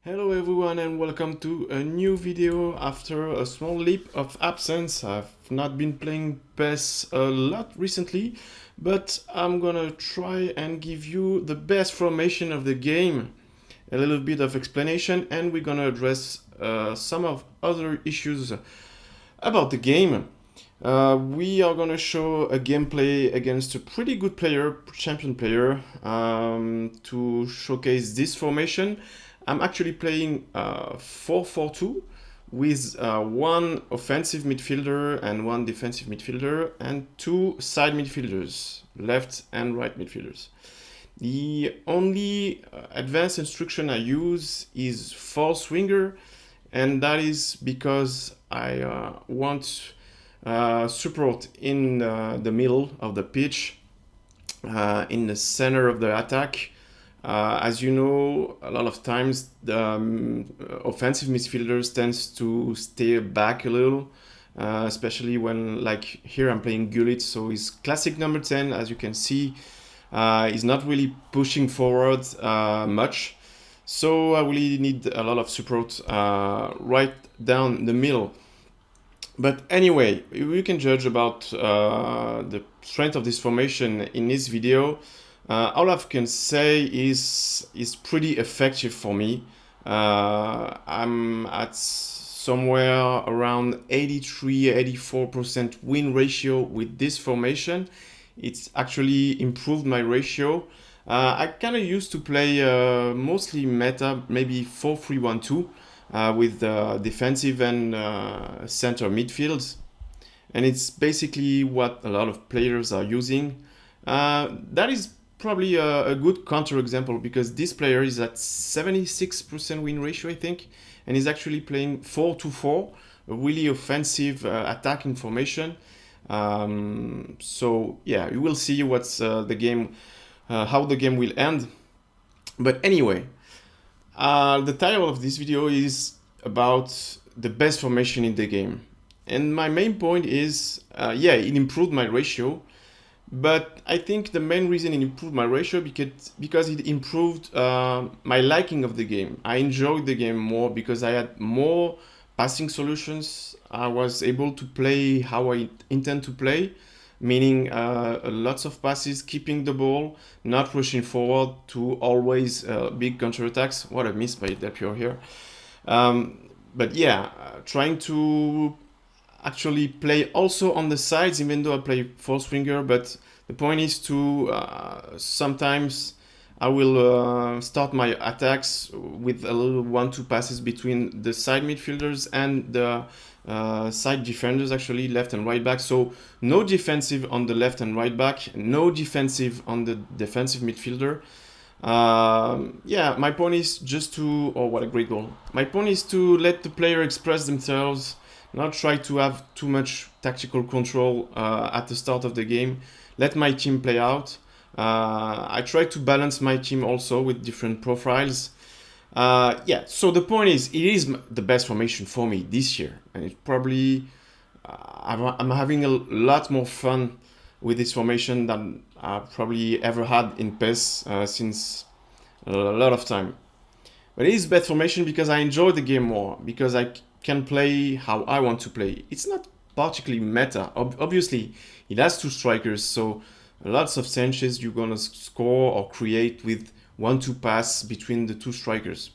Hello everyone and welcome to a new video after a small leap of absence. I've not been playing PES a lot recently, but I'm gonna try and give you the best formation of the game, a little bit of explanation, and we're gonna address some of other issues about the game. We are gonna show a gameplay against a pretty good player, champion player, to showcase this formation. I'm actually playing 4-4-2 with one offensive midfielder and one defensive midfielder and two side midfielders, left and right midfielders. The only advanced instruction I use is false winger, and that is because I want support in the middle of the pitch, in the center of the attack. As you know, a lot of times the offensive midfielders tends to stay back a little, especially when, like here, I'm playing Gullit, so he's classic number 10, as you can see. He's not really pushing forward much, so I really need a lot of support right down the middle. But anyway, we can judge about the strength of this formation in this video. All I can say is pretty effective for me. I'm at somewhere around 83-84% win ratio with this formation. It's actually improved my ratio. I kind of used to play mostly meta, maybe 4-3-1-2 with defensive and center midfields. And it's basically what a lot of players are using. That is probably a good counterexample because this player is at 76% win ratio, I think, and is actually playing 4-2-4, a really offensive attacking formation. So yeah, you will see what's the game, how the game will end. But anyway, the title of this video is about the best formation in the game, and my main point is, yeah, it improved my ratio. But I think the main reason it improved my ratio because it improved my liking of the game. I enjoyed the game more because I had more passing solutions. I was able to play how I intend to play, meaning lots of passes, keeping the ball, not rushing forward to always big counterattacks. What a miss by Del Piero here. But yeah, trying to actually play also on the sides, even though I play false winger. But the point is to sometimes I will start my attacks with a little 1-2 passes between the side midfielders and the side defenders, actually left and right back. So no defensive on the left and right back, no defensive on the defensive midfielder. Yeah, my point is just to, oh, what a great goal. My point is to let the player express themselves, not try to have too much tactical control at the start of the game. Let my team play out. I try to balance my team also with different profiles. Yeah, so the point is, it is the best formation for me this year. And it probably, I'm having a lot more fun with this formation than I've probably ever had in PES since a lot of time. But it is best formation because I enjoy the game more, because I can play how I want to play. It's not particularly meta. Obviously, it has two strikers, so lots of chances you're gonna score or create with 1-2 pass between the two strikers.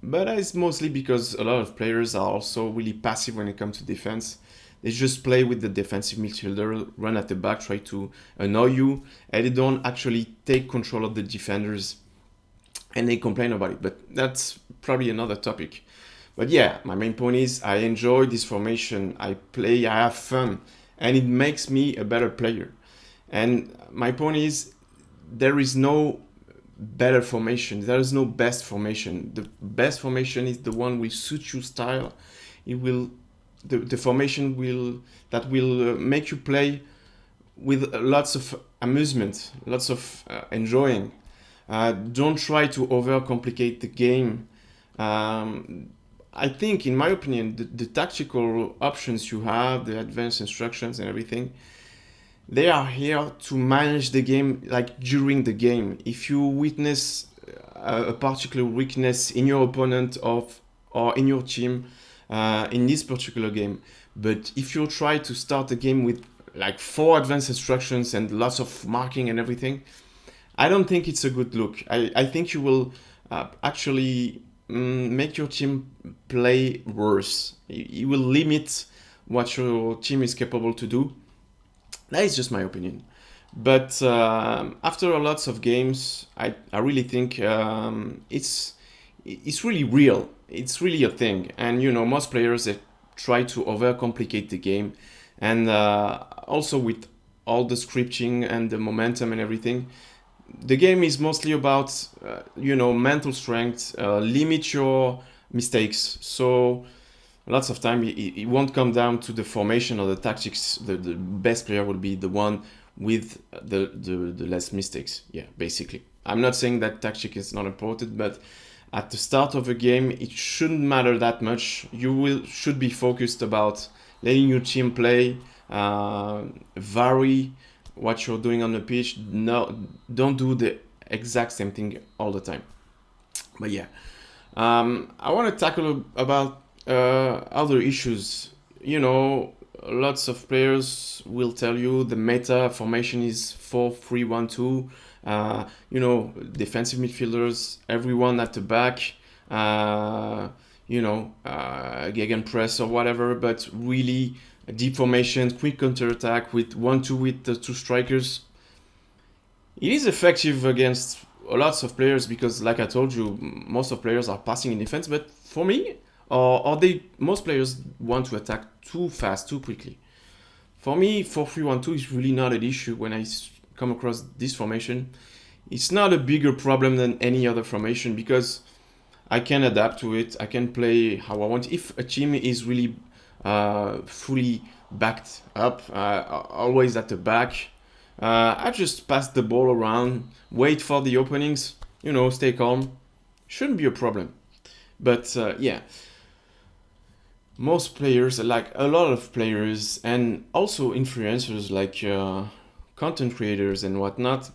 But it's mostly because a lot of players are also really passive when it comes to defense. They just play with the defensive midfielder, run at the back, try to annoy you, and they don't actually take control of the defenders, and they complain about it. But that's probably another topic. But yeah, my main point is I enjoy this formation. I play, I have fun, and it makes me a better player. And my point is there is no better formation. There is no best formation. The best formation is the one will suit your style. It will, the formation will make you play with lots of amusement, lots of enjoying. Don't try to overcomplicate the game. I think, in my opinion, the tactical options you have, the advanced instructions and everything, they are here to manage the game, like during the game. If you witness a particular weakness in your opponent or in your team in this particular game. But if you try to start a game with like 4 advanced instructions and lots of marking and everything, I don't think it's a good look. I think you will actually make your team play worse. You will limit what your team is capable to do. That is just my opinion. But after lots of games, I really think it's really real. It's really a thing. And you know, most players, they try to overcomplicate the game. And also with all the scripting and the momentum and everything, the game is mostly about you know, mental strength, limit your mistakes. So lots of time it won't come down to the formation or the tactics. The best player will be the one with the less mistakes. Yeah, basically. I'm not saying that tactic is not important, but at the start of a game, it shouldn't matter that much. You should be focused about letting your team play, vary what you're doing on the pitch. No, don't do the exact same thing all the time. But yeah, I want to tackle about other issues. You know, lots of players will tell you the meta formation is 4-3-1-2. You know, defensive midfielders, everyone at the back, you know, gegenpress or whatever, but really deep formation, quick counter-attack with 1-2 with the 2 strikers. It is effective against lots of players because, like I told you, most of players are passing in defense, but for me, most players want to attack too fast, too quickly. For me, 4-3-1-2 is really not an issue when I come across this formation. It's not a bigger problem than any other formation because I can adapt to it. I can play how I want. If a team is really fully backed up, always at the back, I just pass the ball around, wait for the openings, you know, stay calm. Shouldn't be a problem. But yeah, most players, like a lot of players, and also influencers like content creators and whatnot,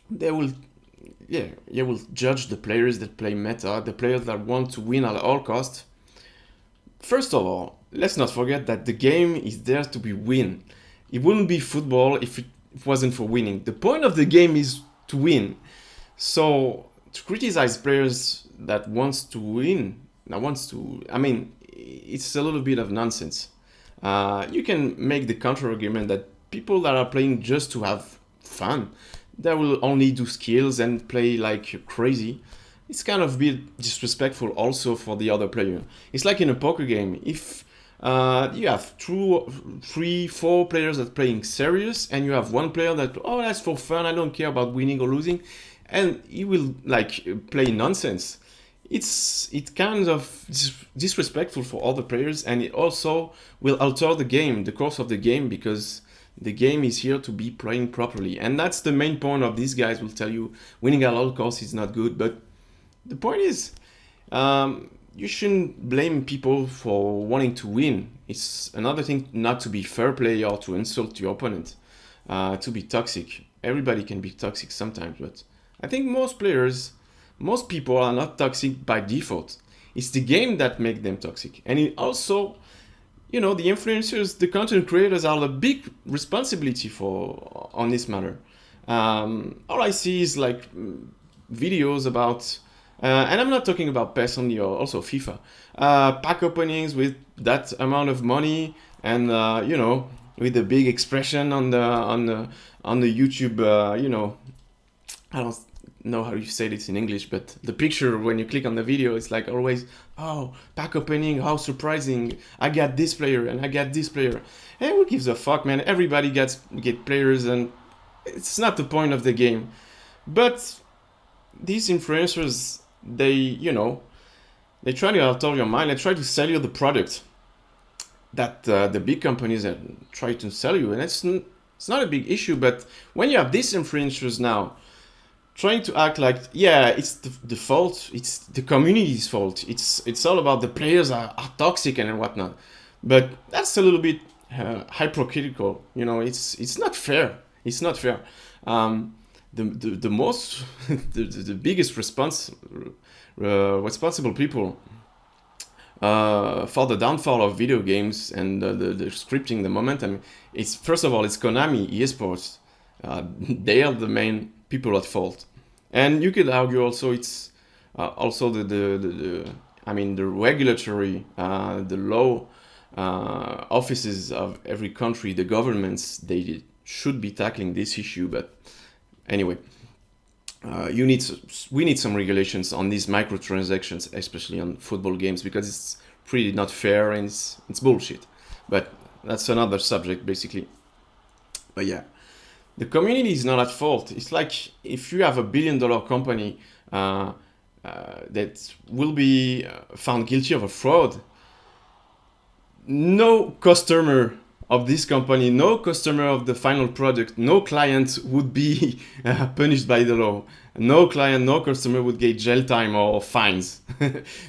they will judge the players that play meta, the players that want to win at all costs. First of all, let's not forget that the game is there to be win. It wouldn't be football if it wasn't for winning. The point of the game is to win. So to criticize players that wants to win, it's a little bit of nonsense. You can make the counter argument that people that are playing just to have fun, they will only do skills and play like crazy. It's kind of a bit disrespectful also for the other player. It's like in a poker game. If you have 2, 3, 4 players that are playing serious, and you have one player that, oh, that's for fun, I don't care about winning or losing, and he will like play nonsense. It's kind of disrespectful for other players, and it also will alter the course of the game, because the game is here to be playing properly. And that's the main point of these guys will tell you winning at all costs is not good. But the point is, you shouldn't blame people for wanting to win. It's another thing not to be fair play or to insult your opponent, to be toxic. Everybody can be toxic sometimes, but I think most people are not toxic by default. It's the game that makes them toxic. And it also, you know, the influencers, the content creators are a big responsibility on this matter. All I see is like videos about, and I'm not talking about PES only, or also FIFA, pack openings with that amount of money, and you know, with the big expression on the YouTube, you know, I don't know how you say this in English, but the picture when you click on the video, it's like always, oh, pack opening, how surprising, I got this player and I got this player. Hey, who gives a fuck, man? Everybody get players, and it's not the point of the game. But these influencers, they try to alter your mind. They try to sell you the product that the big companies try to sell you, and it's not a big issue. But when you have these influencers now trying to act like, yeah, it's the fault, it's the community's fault, it's all about the players are toxic and whatnot, but that's a little bit hypocritical. You know, it's not fair. It's not fair. the most the biggest responsible people for the downfall of video games and the scripting, the momentum, it's first of all it's Konami eSports. They are the main people at fault, and you could argue also it's also the I mean the regulatory, the law offices of every country, the governments, they should be tackling this issue. But anyway, we need some regulations on these microtransactions, especially on football games, because it's pretty not fair and it's bullshit. But that's another subject, basically. But yeah, the community is not at fault. It's like if you have a billion-dollar company that will be found guilty of a fraud, no customer of this company, no customer of the final product, no client would be punished by the law. No client, no customer would get jail time or fines.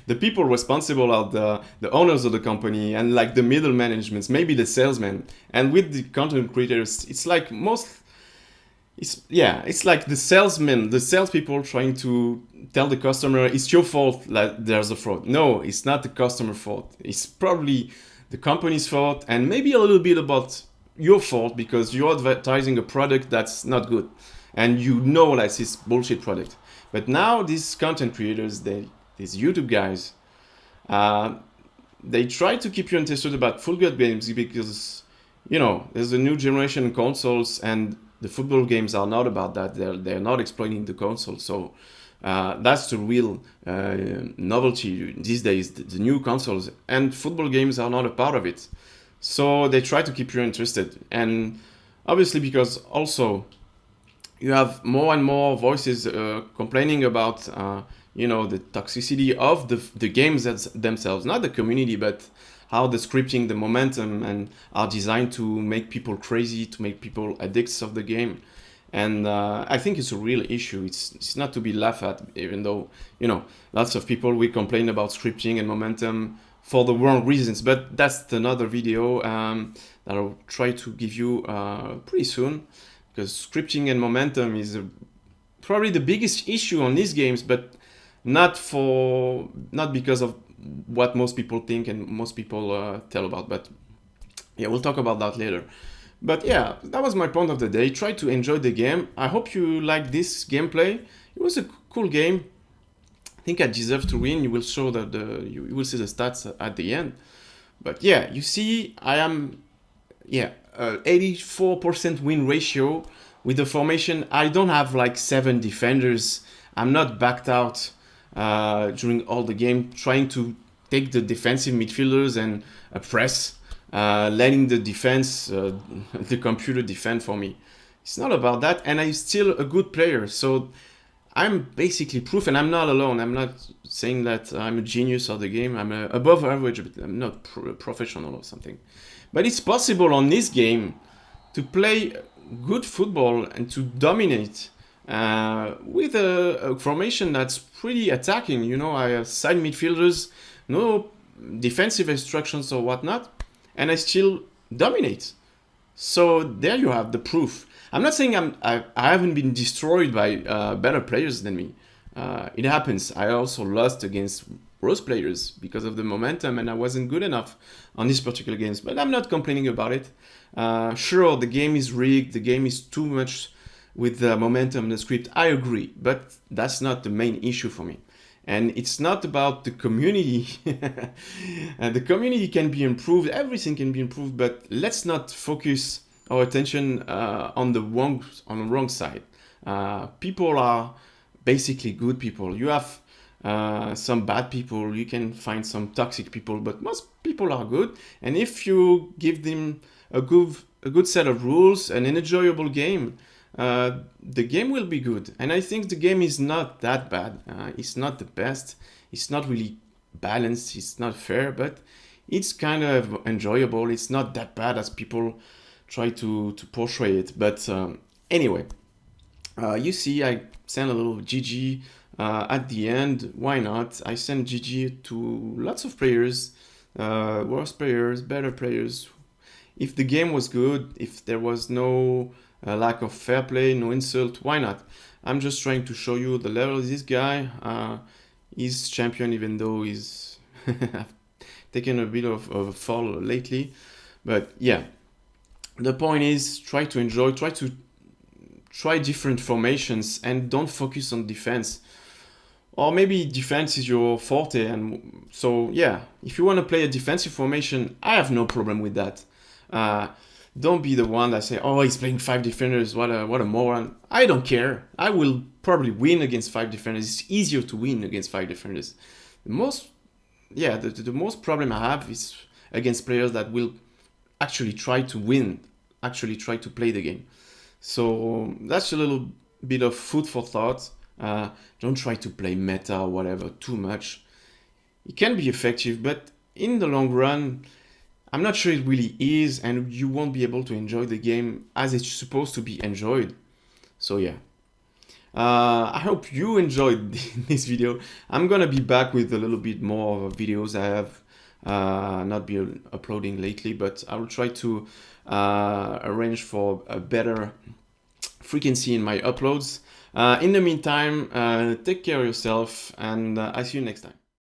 The people responsible are the owners of the company and like the middle managements, maybe the salesmen. And with the content creators, it's like it's like the salesmen, the salespeople trying to tell the customer it's your fault that there's a fraud. No, it's not the customer fault. It's probably the company's fault and maybe a little bit about your fault because you're advertising a product that's not good and you know that it's bullshit product. But now these content creators, these YouTube guys, they try to keep you interested about football games because, you know, there's a new generation of consoles and the football games are not about that. They're not exploiting the console. So that's the real novelty these days, the new consoles, and football games are not a part of it. So they try to keep you interested. And obviously because also you have more and more voices complaining about, you know, the toxicity of the games themselves, not the community, but how the scripting, the momentum, and are designed to make people crazy, to make people addicts of the game. And I think it's a real issue. It's not to be laughed at, even though, you know, lots of people will complain about scripting and momentum for the wrong reasons. But that's another video that I'll try to give you pretty soon, because scripting and momentum is probably the biggest issue on these games, but not because of what most people think and most people tell about. But yeah, we'll talk about that later. But yeah, that was my point of the day. Try to enjoy the game. I hope you like this gameplay. It was a cool game. I think I deserve to win. You will show that you will see the stats at the end. But yeah, you see, I am 84% win ratio with the formation. I don't have like 7 defenders. I'm not backed out during all the game, trying to take the defensive midfielders and press. Letting the defense, the computer defend for me. It's not about that, and I'm still a good player, so I'm basically proof, and I'm not alone. I'm not saying that I'm a genius of the game. I'm above average, but I'm not professional or something. But it's possible on this game to play good football and to dominate with a formation that's pretty attacking. You know, I have side midfielders, no defensive instructions or whatnot, and I still dominate. So there you have the proof. I'm not saying I haven't been destroyed by better players than me. It happens. I also lost against worse players because of the momentum, and I wasn't good enough on these particular games. But I'm not complaining about it. Sure, the game is rigged. The game is too much with the momentum and the script. I agree, but that's not the main issue for me. And it's not about the community. The community can be improved. Everything can be improved, but let's not focus our attention on the wrong side. People are basically good people. You have some bad people. You can find some toxic people, but most people are good. And if you give them a good set of rules and an enjoyable game, the game will be good. And I think the game is not that bad. It's not the best. It's not really balanced. It's not fair, but it's kind of enjoyable. It's not that bad as people try to portray it. But anyway, you see, I send a little GG at the end. Why not? I send GG to lots of players, worse players, better players. If the game was good, if there was no lack of fair play, no insult. Why not? I'm just trying to show you the level of this guy. He's champion, even though he's taken a bit of a fall lately. But yeah, the point is, try to enjoy, try different formations, and don't focus on defense. Or maybe defense is your forte, and so yeah, if you want to play a defensive formation, I have no problem with that. Don't be the one that say, "Oh, he's playing 5 defenders. What a moron." I don't care. I will probably win against 5 defenders. It's easier to win against 5 defenders. The most problem I have is against players that will actually try to win, actually try to play the game. So that's a little bit of food for thought. Don't try to play meta or whatever too much. It can be effective, but in the long run, I'm not sure it really is, and you won't be able to enjoy the game as it's supposed to be enjoyed. So yeah. I hope you enjoyed this video. I'm gonna be back with a little bit more videos. I have not been uploading lately, but I will try to arrange for a better frequency in my uploads. In the meantime, take care of yourself, and I'll see you next time.